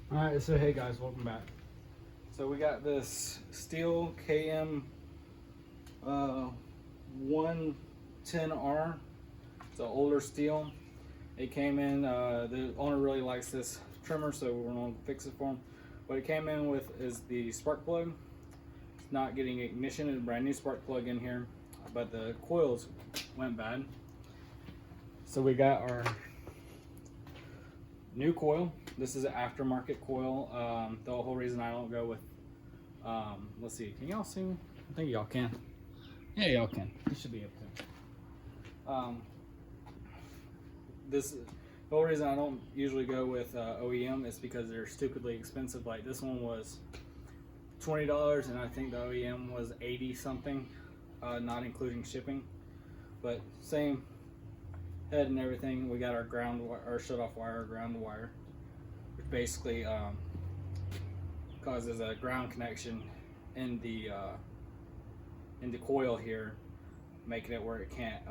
Alright, so hey guys, welcome back. So we got this Stihl KM110R. It's an older Stihl. It came in, the owner really likes this trimmer, so we're going to fix it for him. What it came in with is the spark plug. It's not getting ignition. It's a brand new spark plug in here, but the coils went bad. So we got our new coil. This is an aftermarket coil. The whole reason I don't go with, let's see, can y'all see me? I think y'all can. Yeah, y'all can. You should be able to. The whole reason I don't usually go with OEM is because they're stupidly expensive. Like this one was $20 and I think the OEM was 80 something, not including shipping. But same head and everything. We got our ground, our shut-off wire, ground wire, which basically causes a ground connection in the coil here, making it where it can't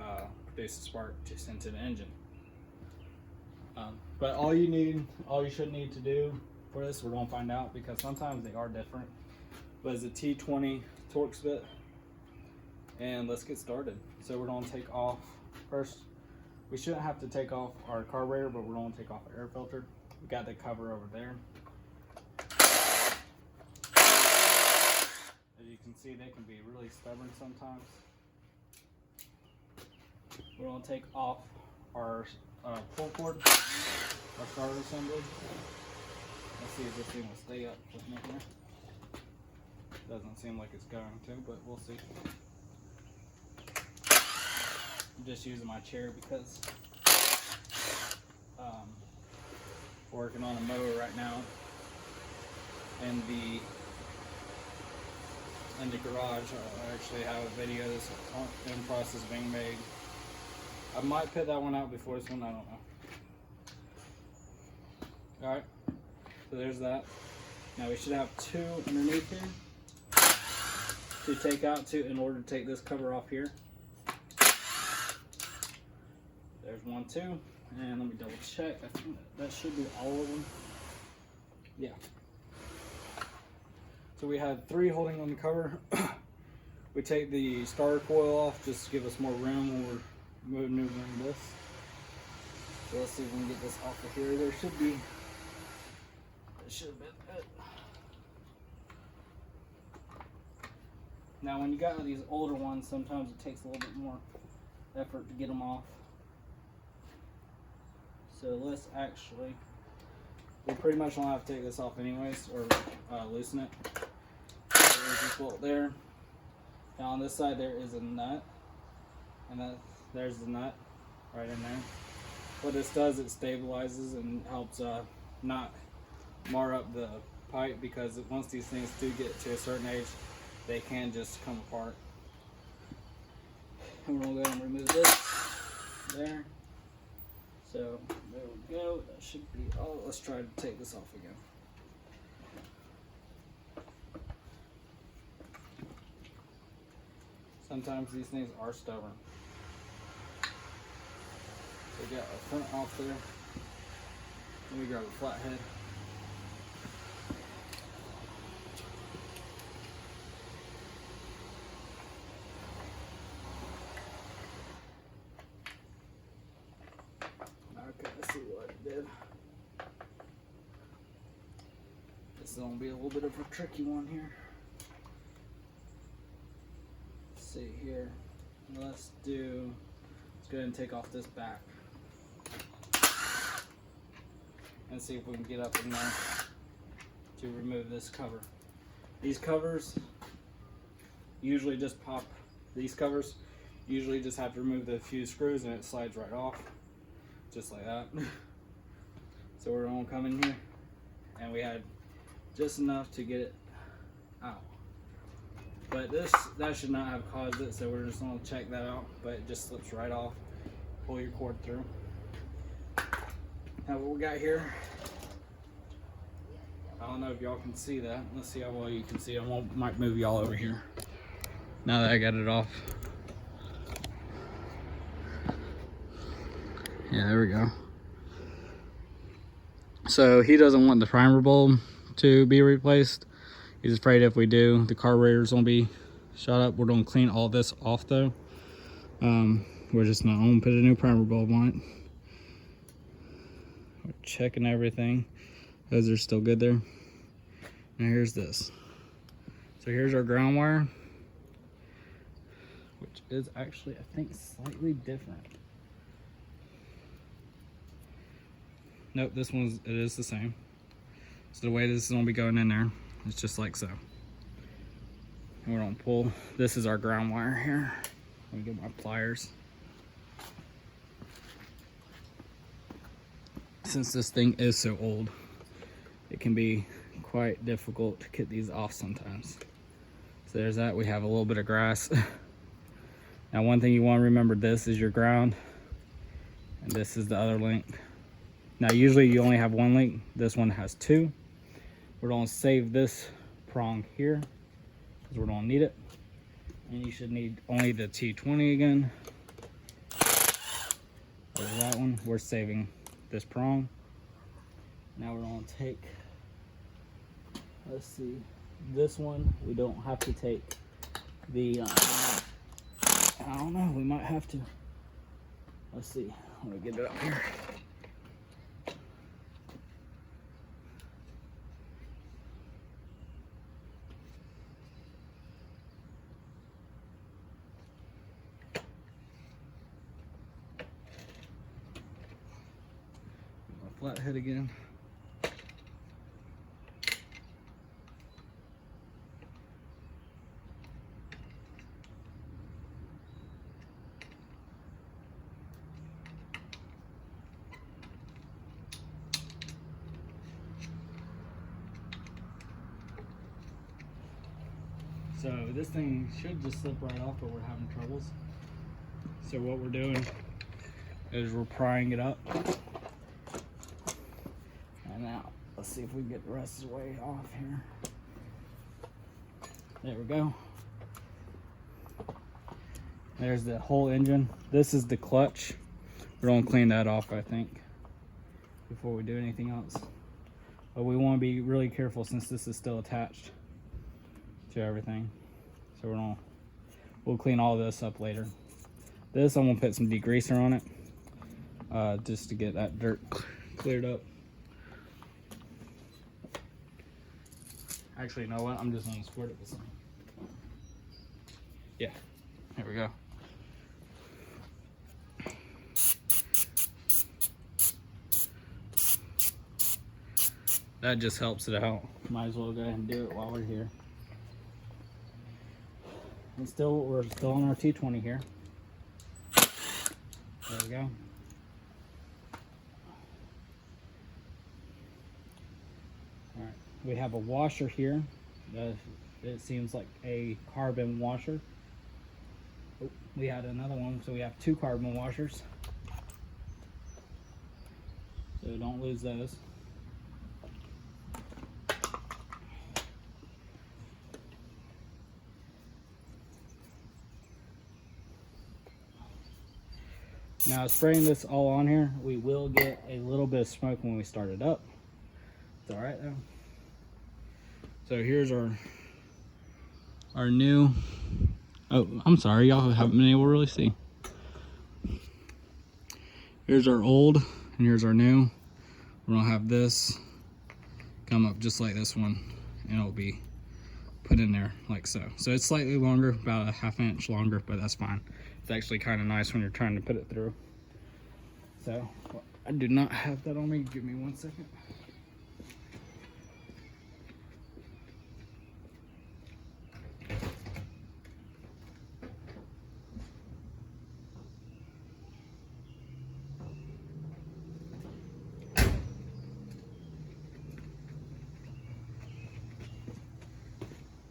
produce a spark just into the engine. But all you should need to do for this, we're gonna find out because sometimes they are different. But it's a T20 Torx bit, and let's get started. So we're gonna take off first. We shouldn't have to take off our carburetor, but we're going to take off the air filter. We got the cover over there. As you can see, they can be really stubborn sometimes. We're going to take off our pull cord, our starter assembly. Let's see if this thing will stay up with me here. Doesn't seem like it's going to, but we'll see. I'm just using my chair because working on a mower right now in the garage. I actually have a video that's in process of being made. I might put that one out before this one, I don't know. Alright, so there's that. Now we should have two underneath here to take out in order to take this cover off here. There's one, two, and let me double check. I think that should be all of them. Yeah. So we had three holding on the cover. We take the starter coil off just to give us more room when we're maneuvering this. So let's see if we can get this off of here. There should be. It should have been it. Now, when you got these older ones, sometimes it takes a little bit more effort to get them off. So let's we pretty much don't have to take this off anyways, or loosen it. So there's this bolt there. Now on this side there is a nut, and there's the nut right in there. What this does, it stabilizes and helps not mar up the pipe, because once these things do get to a certain age, they can just come apart. And we're gonna go ahead and remove this there. So there we go, that should be all. Let's try to take this off again. Sometimes these things are stubborn. So we got our front off there. Let me grab a flathead. Okay, let's see what it did. This is gonna be a little bit of a tricky one here. Let's see here. Let's go ahead and take off this back and see if we can get up in there to remove this cover. These covers usually just pop. These covers usually just have to remove the few screws and it slides right off. Just like that. So we're gonna come in here, and we had just enough to get it out. But that should not have caused it, so we're just gonna check that out. But it just slips right off. Pull your cord through. Now what we got here, I don't know if y'all can see that. Let's see how well you can see. Might move y'all over here. Now that I got it off. Yeah, there we go. So he doesn't want the primer bulb to be replaced. He's afraid if we do, the carburetor's gonna be shot up. We're gonna clean all this off though. We're just not gonna put a new primer bulb on it. We're checking everything. Those are still good there. Now here's this. So here's our ground wire, which is actually, I think, slightly different. Nope, it is the same. So the way this is gonna be going in there, it's just like so. And we're gonna pull, this is our ground wire here. Let me get my pliers. Since this thing is so old, it can be quite difficult to get these off sometimes. So there's that. We have a little bit of grass. Now one thing you want to remember, this is your ground and this is the other link. Now usually you only have one link. This one has two. We're going to save this prong here because we're going to need it. And you should need only the T20 again. There's that one. We're saving this prong. Now we're going to take, let's see, this one. We don't have to take the, I don't know, we might have to. Let's see, let me get it up here. Flathead again. So this thing should just slip right off, but we're having troubles. So what we're doing is we're prying it up. And now, let's see if we can get the rest of the way off here. There we go. There's the whole engine. This is the clutch. We're gonna clean that off, I think, before we do anything else. But we wanna be really careful since this is still attached to everything. So we'll clean all this up later. This, I'm gonna put some degreaser on it, just to get that dirt cleared up. Actually, you know what? I'm just gonna squirt it with some. Yeah, there we go. That just helps it out. Might as well go ahead and do it while we're here. And we're still on our T20 here. There we go. Alright, we have a washer here. It seems like a carbon washer. Oh, we had another one, so we have two carbon washers. So don't lose those. Now spraying this all on here, we will get a little bit of smoke when we start it up. It's all right though. So here's our new, oh, I'm sorry, y'all haven't been able to really see. Here's our old and here's our new. We're gonna have this come up just like this one and it'll be put in there like so. So it's slightly longer, about a ½ inch longer, but that's fine. It's actually kind of nice when you're trying to put it through. So I do not have that on me. Give me 1 second.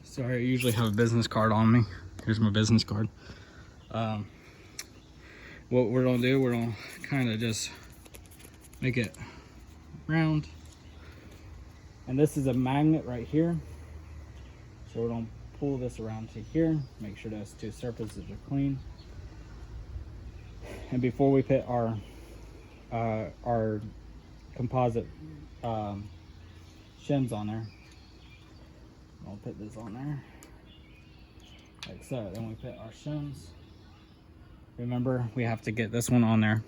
Sorry, I usually have a business card on me. Here's my business card. What we're gonna do, we're gonna kind of just make it round. And this is a magnet right here. So we're gonna pull this around to here, make sure those two surfaces are clean. And before we put our composite shims on there. I'll put this on there like so. Then we put our shims. Remember, we have to get this one on there,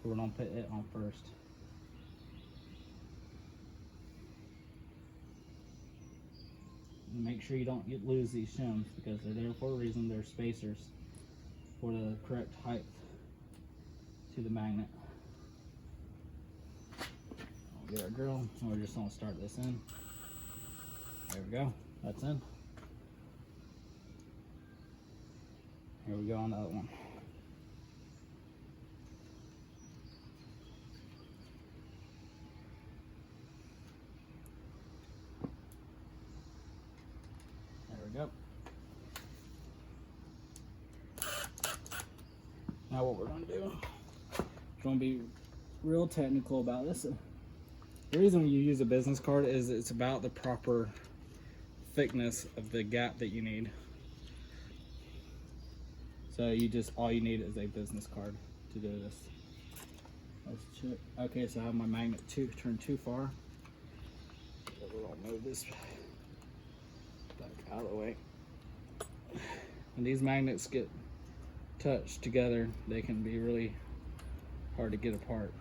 so we're gonna put it on first. And make sure you don't lose these shims because they're there for a reason. They're spacers for the correct height to the magnet. I'll get our drill and we're just gonna start this in. There we go, that's in. Here we go on the other one. There we go. Now what we're gonna do, we're gonna be real technical about this. The reason you use a business card is it's about the proper thickness of the gap that you need. So all you need is a business card to do this. Let's check. Okay, so I have my magnet turned too far. So we'll move this back out of the way. When these magnets get touched together, they can be really hard to get apart.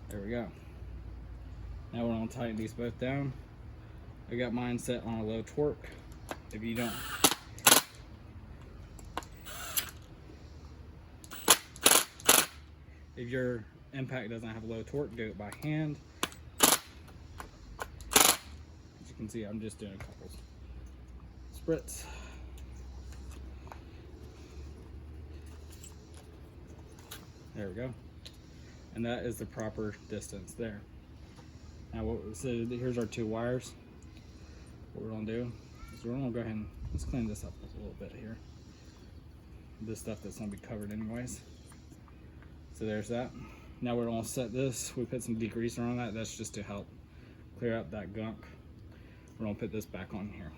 There we go. Now we're gonna tighten these both down. I got mine set on a low torque. If you don't, if your impact doesn't have low torque, do it by hand. As you can see, I'm just doing a couple spritz. There we go. And that is the proper distance there. Now, so here's our 2 wires. What we're gonna do is we're gonna go ahead and let's clean this up a little bit here. This stuff that's gonna be covered anyways. So there's that. Now we're gonna set this. We put some degreaser on that. That's just to help clear up that gunk. We're gonna put this back on here.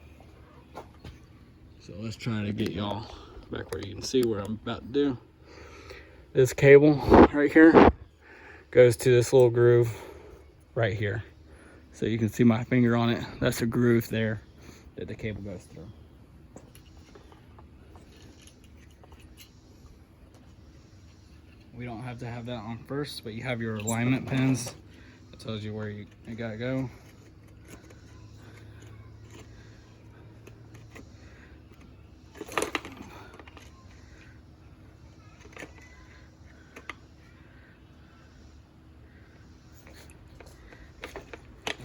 So let's try to get y'all back where you can see what I'm about to do. This cable right here goes to this little groove right here. So you can see my finger on it. That's a groove there that the cable goes through. We don't have to have that on first, but you have your alignment pins. That tells you where you gotta go.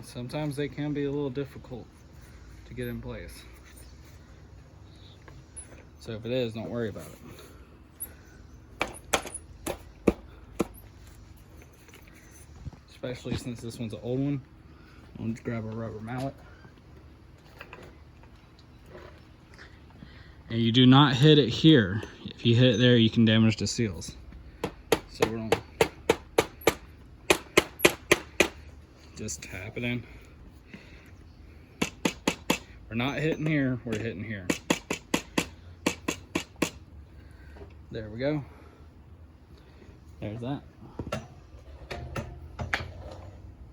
Sometimes they can be a little difficult to get in place. So if it is, don't worry about it. Especially since this one's an old one. I'm gonna grab a rubber mallet. And you do not hit it here. If you hit it there, you can damage the seals. So we're gonna just tap it in. We're not hitting here, we're hitting here. There we go. There's that.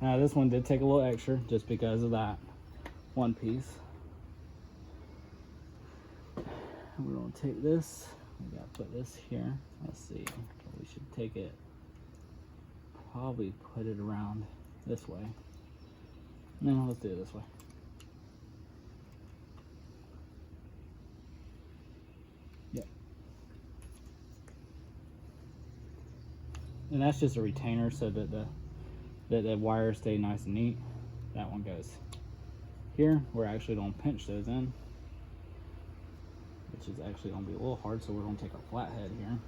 Now this one did take a little extra just because of that one piece. And we're gonna take this, we gotta put this here. Let's see, we should take it, probably put it around this way. No, let's do it this way. Yep. And that's just a retainer so that the wires stay nice and neat. That one goes here. We're actually gonna pinch those in, which is actually gonna be a little hard, so we're gonna take our flathead here.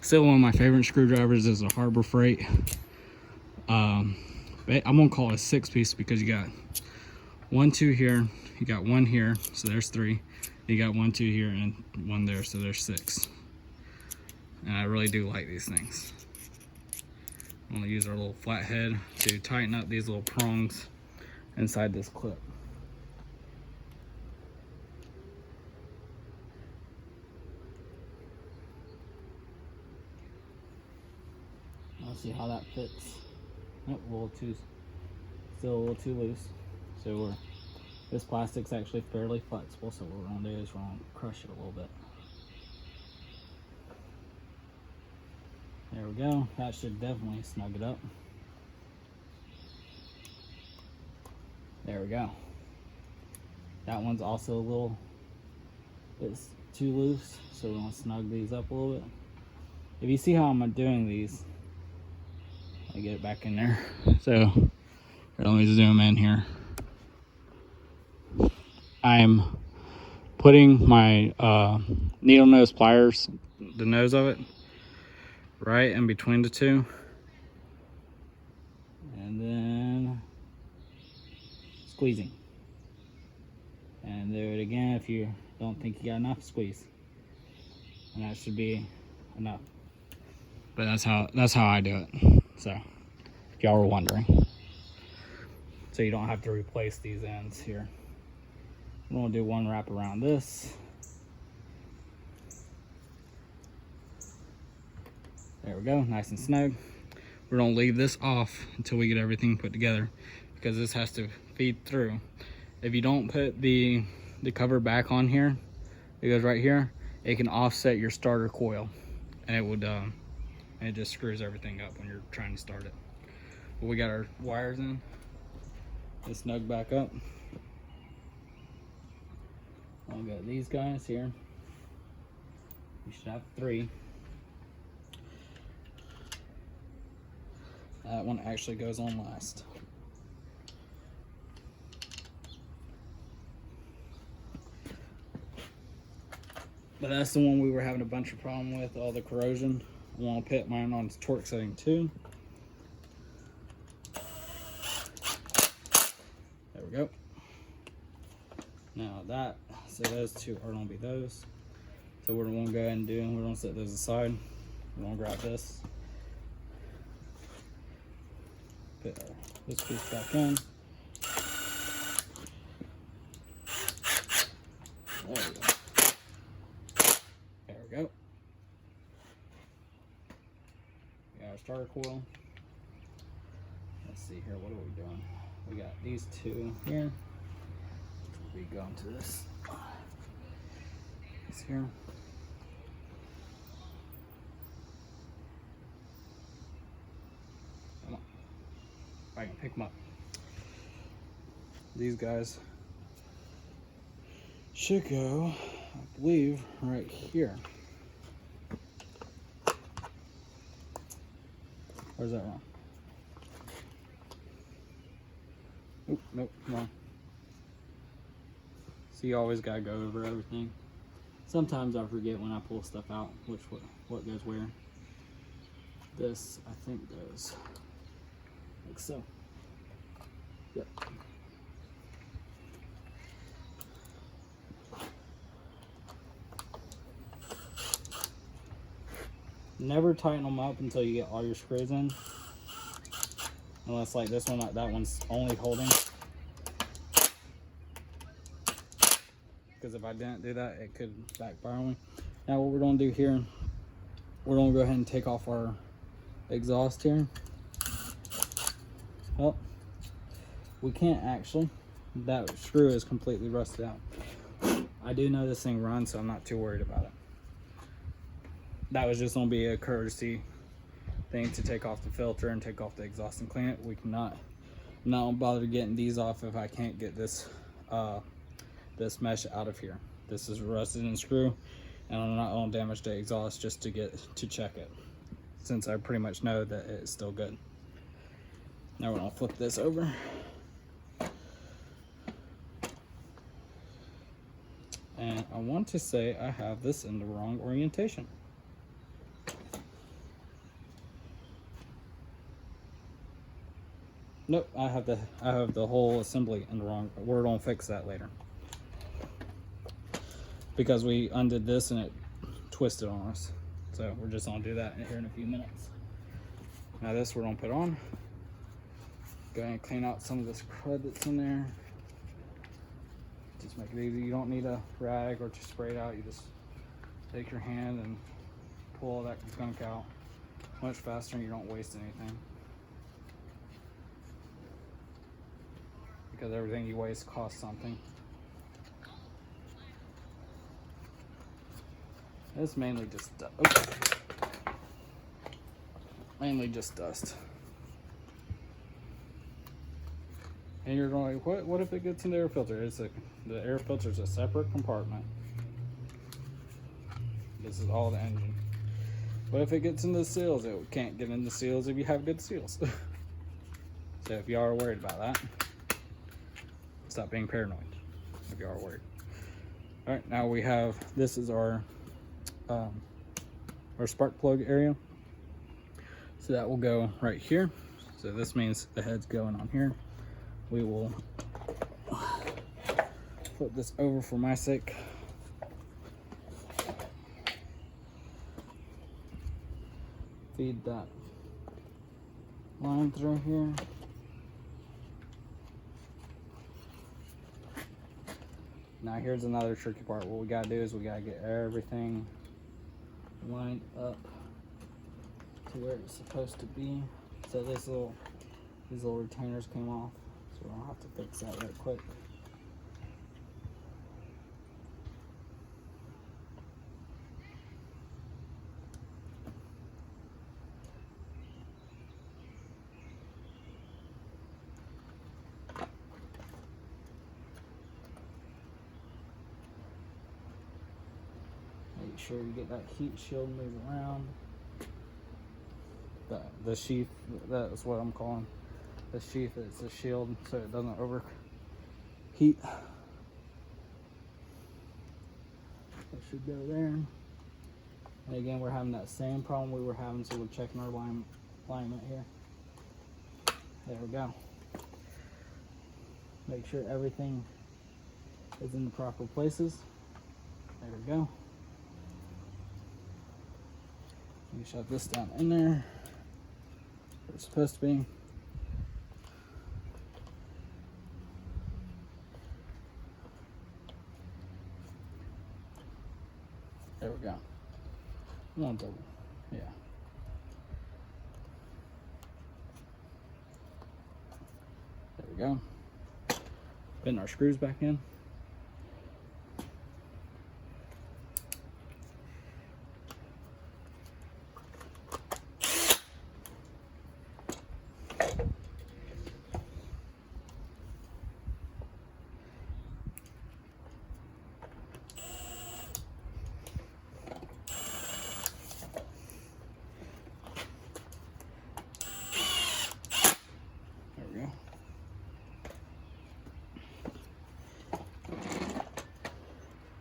Still one of my favorite screwdrivers is a Harbor Freight. I'm gonna call it a 6-piece because you got 1, 2 here, you got 1 here, so there's 3. You got 1, 2 here, and 1 there, so there's 6. And I really do like these things. I'm gonna use our little flathead to tighten up these little prongs inside this clip. see how that fits. Oh, still a little too loose. So this plastic's actually fairly flexible, so what we're gonna do is we're gonna crush it a little bit. There we go. That should definitely snug it up. There we go. That one's also a little bit too loose, so we're gonna snug these up a little bit. If you see how I'm doing these, let me get it back in there. So let me zoom in here. I'm putting my needle nose pliers, the nose of it, right in between the two, and then squeezing. And do it again if you don't think you got enough, squeeze. And that should be enough. But that's how I do it. So if y'all were wondering. So you don't have to replace these ends here. I'm gonna do one wrap around this. There we go, nice and snug. We're gonna leave this off until we get everything put together, because this has to feed through. If you don't put the cover back on here, it goes right here, it can offset your starter coil, and it just screws everything up when you're trying to start it. But we got our wires in. Let's snug back up. I've got these guys here. You should have 3. That one actually goes on last. But that's the one we were having a bunch of problem with, all the corrosion. I want to put mine on torque setting 2. There we go. Now so those 2 are going to be those. So we're going to go ahead and we're going to set those aside. We're going to grab this. Put this piece back in. There we go. There we go. We got our starter coil. Let's see here, what are we doing? We got these 2 here. We go into this here. Come on. If I can pick them up. These guys should go, I believe, right here. Or is that wrong? Oop, nope, wrong. So you always gotta go over everything. Sometimes I forget when I pull stuff out what goes where. This I think goes like so. Yep. Never tighten them up until you get all your screws in. Unless like this one, that one's only holding. Because if I didn't do that, it could backfire on me. Now what we're going to do here, we're going to go ahead and take off our exhaust here. Oh, we can't actually. That screw is completely rusted out. I do know this thing runs, so I'm not too worried about it. That was just going to be a courtesy thing to take off the filter and take off the exhaust and clean it. We cannot not bother getting these off if I can't get this this mesh out of here. This is a rusted in screw, and I'm not going to damage the exhaust just to check it, since I pretty much know that it's still good. Now we're going to flip this over. And I want to say I have this in the wrong orientation. Nope, I have the whole assembly in the wrong. We're gonna fix that later, because we undid this and it twisted on us. So we're just gonna do that here in a few minutes. Now this we're gonna put on. Go ahead and clean out some of this crud that's in there. Just make it easy. You don't need a rag or to spray it out. You just take your hand and pull all that gunk out. much faster and you don't waste anything. Because everything you waste costs something. It's mainly just mainly just dust. And you're going, what if it gets in the air filter? The air filter is a separate compartment. This is all the engine. What if it gets in the seals? It can't get in the seals if you have good seals. So if you are worried about that, stop being paranoid if you are worried. All right, now we have, this is our spark plug area. So that will go right here. So this means the head's going on here. We will flip this over for my sake. Feed that line through here. Now here's another tricky part. What we gotta do is we gotta get everything lined up to where it's supposed to be. So these little retainers came off, so I'll have to fix that right quick. Make sure you get that heat shield moving around. The sheath, that's what I'm calling the sheath. It's a shield so it doesn't overheat. That should go there. And again, we're having that same problem we were having, so we're checking our alignment here. There we go. Make sure everything is in the proper places. There we go. You shove this down in there where it's supposed to be. There we go. One double, yeah. There we go. Putting our screws back in.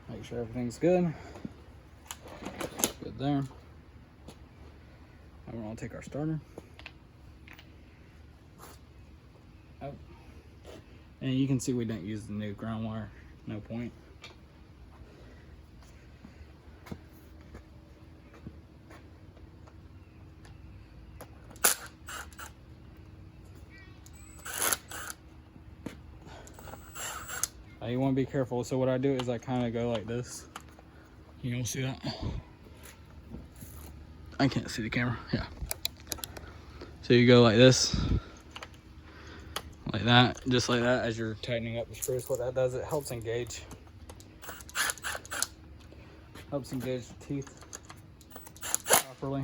Make sure everything's good. Good there. Now we're gonna take our starter. Oh. And you can see we didn't use the new ground wire. No point. You want to be careful. So what I do is I kind of go like this. You don't see that? I can't see the camera. Yeah. So you go like this, like that, just like that as you're tightening up the screws. What that does, it helps engage the teeth properly.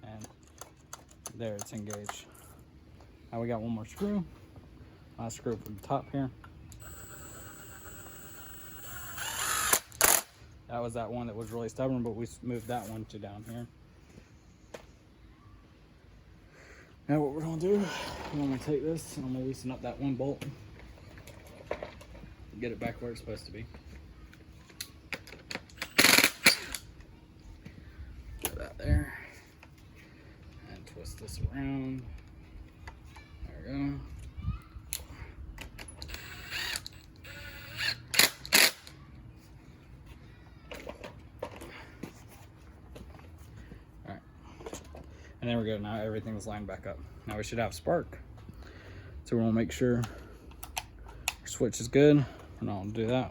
And there, it's engaged. Now we got one more screw. Last screw from the top here. That was that one that was really stubborn, but we moved that one to down here. Now what we're gonna do, I'm gonna take this and I'm gonna loosen up that one bolt. Get it back where it's supposed to be. Put that there. And twist this around. There we go. Alright. And there we go. Now everything's lined back up. Now we should have spark. So we're going to make sure our switch is good. We're not going to do that.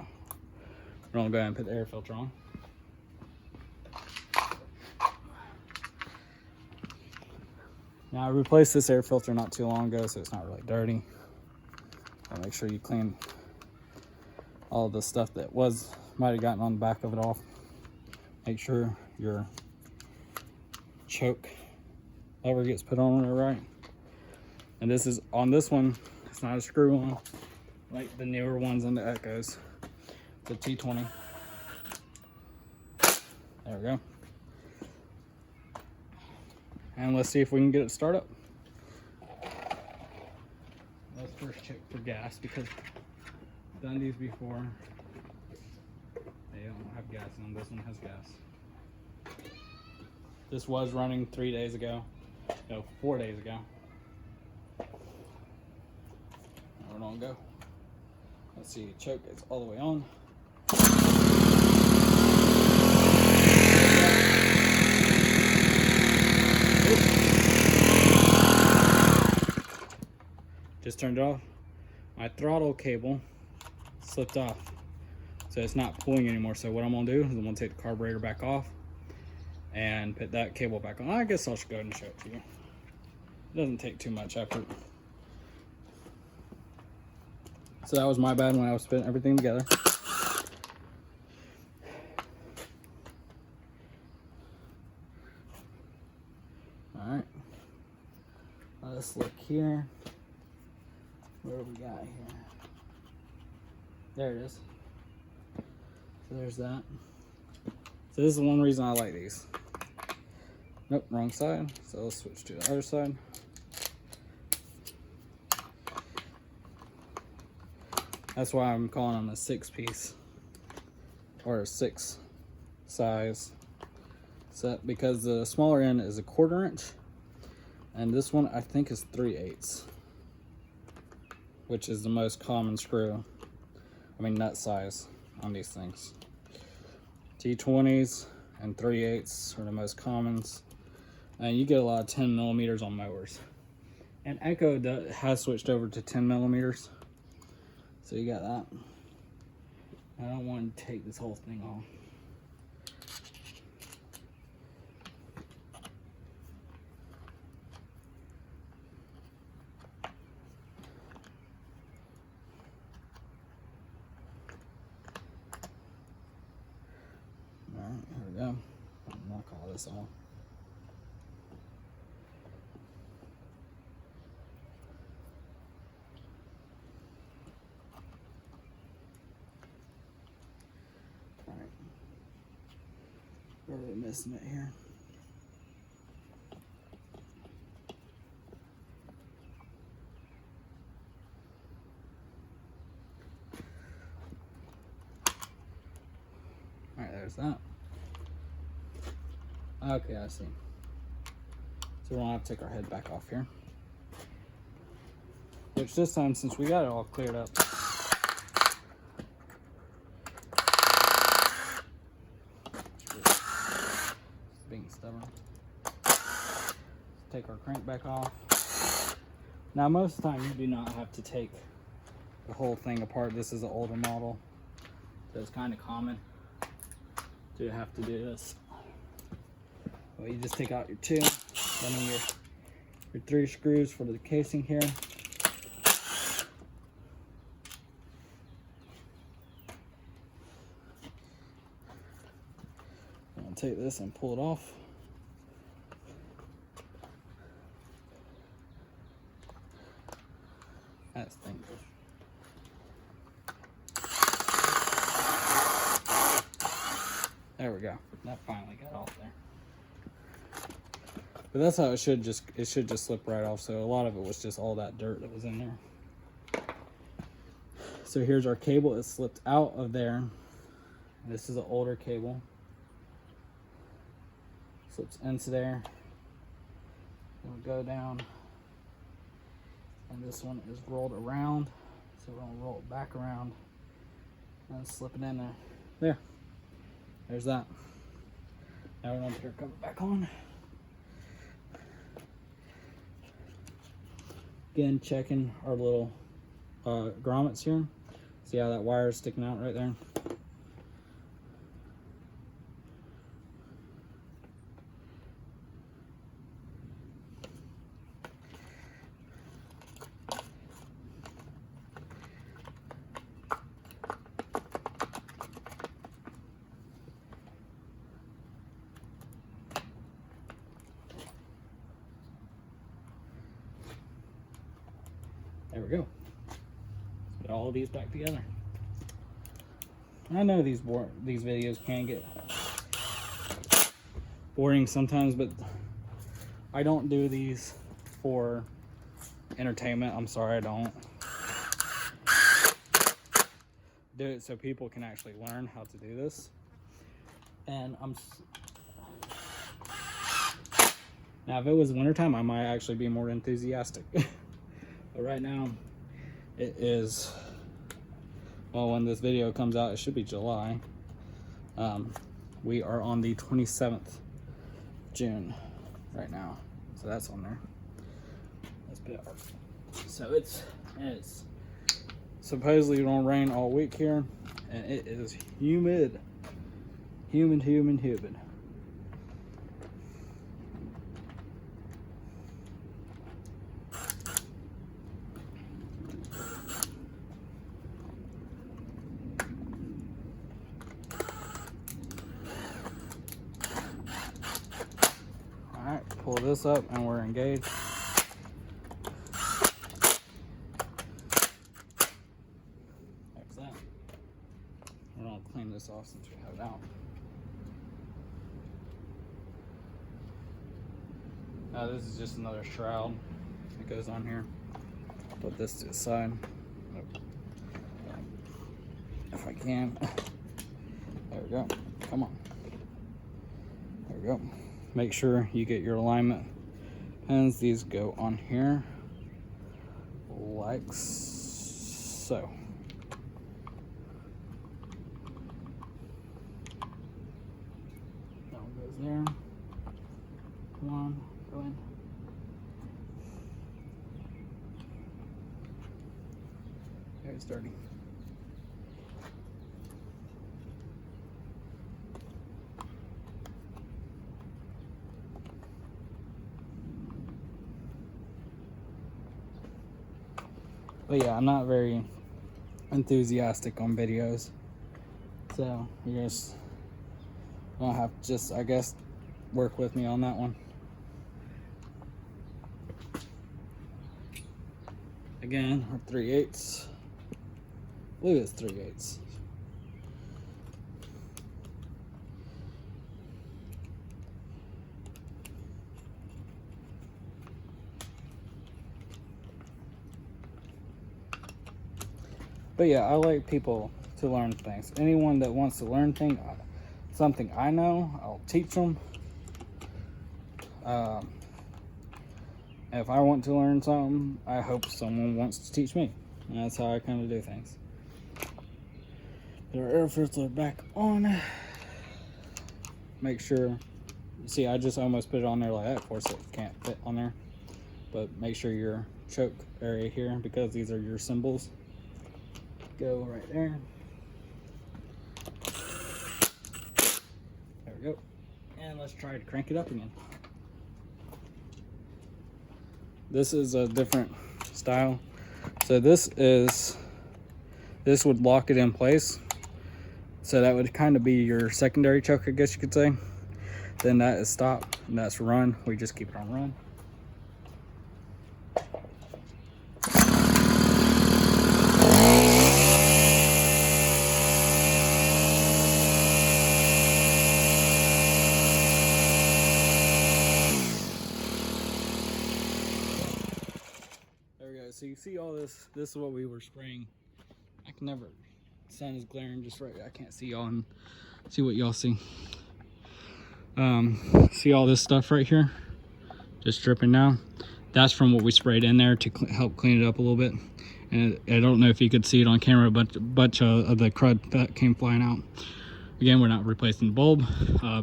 We're going to go ahead and put the air filter on. Now I replaced this air filter not too long ago, so it's not really dirty. I'll make sure you clean all the stuff that might have gotten on the back of it off. Make sure your choke lever gets put on it right. And this is on this one, it's not a screw on like the newer ones in the Echoes. It's a T20. There we go. And let's see if we can get it to start up. Let's first check for gas because I've done these before. They don't have gas in them. This one has gas. This was running 3 days ago. No, 4 days ago. Now we're gonna go. Let's see, choke is all the way on. Just turned it off. My throttle cable slipped off, so it's not pulling anymore. So what I'm gonna do is I'm gonna take the carburetor back off and put that cable back on. I guess I'll just go ahead and show it to you. It doesn't take too much effort. So that was my bad when I was putting everything together. All right, let's look here. What do we got here? There it is. So there's that. So this is one reason I like these. Nope, wrong side. So let's switch to the other side. That's why I'm calling them a 6-piece or a 6 size set, because the smaller end is a 1/4 inch and this one I think is 3/8, which is the most common screw. I mean nut size on these things. T20s and 3/8 are the most commons, and you get a lot of 10 millimeters on mowers. And Echo has switched over to 10 millimeters, so you got that. I don't want to take this whole thing off. Alright, here we go. Knock all this off. Alright. Where are we missing it here? Alright, there's that. Okay, I see. So we don't have to take our head back off here. Which this time, since we got it all cleared up, being stubborn. Let's take our crank back off. Now most of the time you do not have to take the whole thing apart. This is an older model, so it's kind of common to have to do this. Well, you just take out your 2, then your 3 screws for the casing here. I'll take this and pull it off. That's thing goes. There we go. That finally got off there. But that's how it should just slip right off. So a lot of it was just all that dirt that was in there. So here's our cable. It slipped out of there. This is an older cable. Slips into there. It'll go down. And this one is rolled around. So we're gonna roll it back around and slip it in there. There. There's that. Now we're gonna put our cover back on. Again, checking our little grommets here. See how that wire is sticking out right there? we go. Let's put all of these back together. I know these videos can get boring sometimes, but I don't do these for entertainment. I'm sorry, I don't. Do it so people can actually learn how to do this. And now if it was wintertime, I might actually be more enthusiastic. But right now it is, well, when this video comes out, it should be July. We are on the 27th June right now, so that's on there. Let's put it up. So it's supposedly gonna rain all week here, and it is humid. Humid. Alright, pull this up and we're engaged. There's that. We're gonna clean this off since we have it out. This is just another shroud that goes on here. Put this to the side. If I can. There we go. Come on. There we go. Make sure you get your alignment pins. These go on here like so. That one goes there. Come on, go in. There, it's dirty. But yeah, I'm not very enthusiastic on videos, so you just gonna have to just, I guess, work with me on that one. Again, we're 3/8. I believe it's 3/8. But yeah, I like people to learn things. Anyone that wants to learn something I know, I'll teach them. If I want to learn something, I hope someone wants to teach me. And that's how I kind of do things. Our air filters are back on. Make sure, see, I just almost put it on there like that, of course it can't fit on there. But make sure your choke area here, because these are your symbols, go right there. There we go. And let's try to crank it up again. This is a different style. So this would lock it in place. So that would kind of be your secondary choke, I guess you could say. Then that is stop, and that's run. We just keep it on run. So you see all this is what we were spraying. I can never, the sun is glaring just right, I can't see y'all and see what y'all see. See all this stuff right here just dripping now? That's from what we sprayed in there to help clean it up a little bit. And I don't know if you could see it on camera, but a bunch of the crud that came flying out. Again, we're not replacing the bulb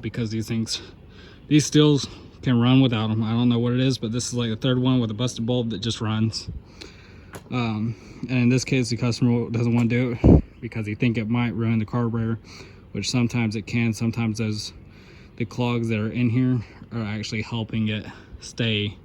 because these Stihls can run without them. I don't know what it is, but this is like the third one with a busted bulb that just runs. And in this case, the customer doesn't want to do it because he think it might ruin the carburetor, which sometimes it can. Sometimes the clogs that are in here are actually helping it stay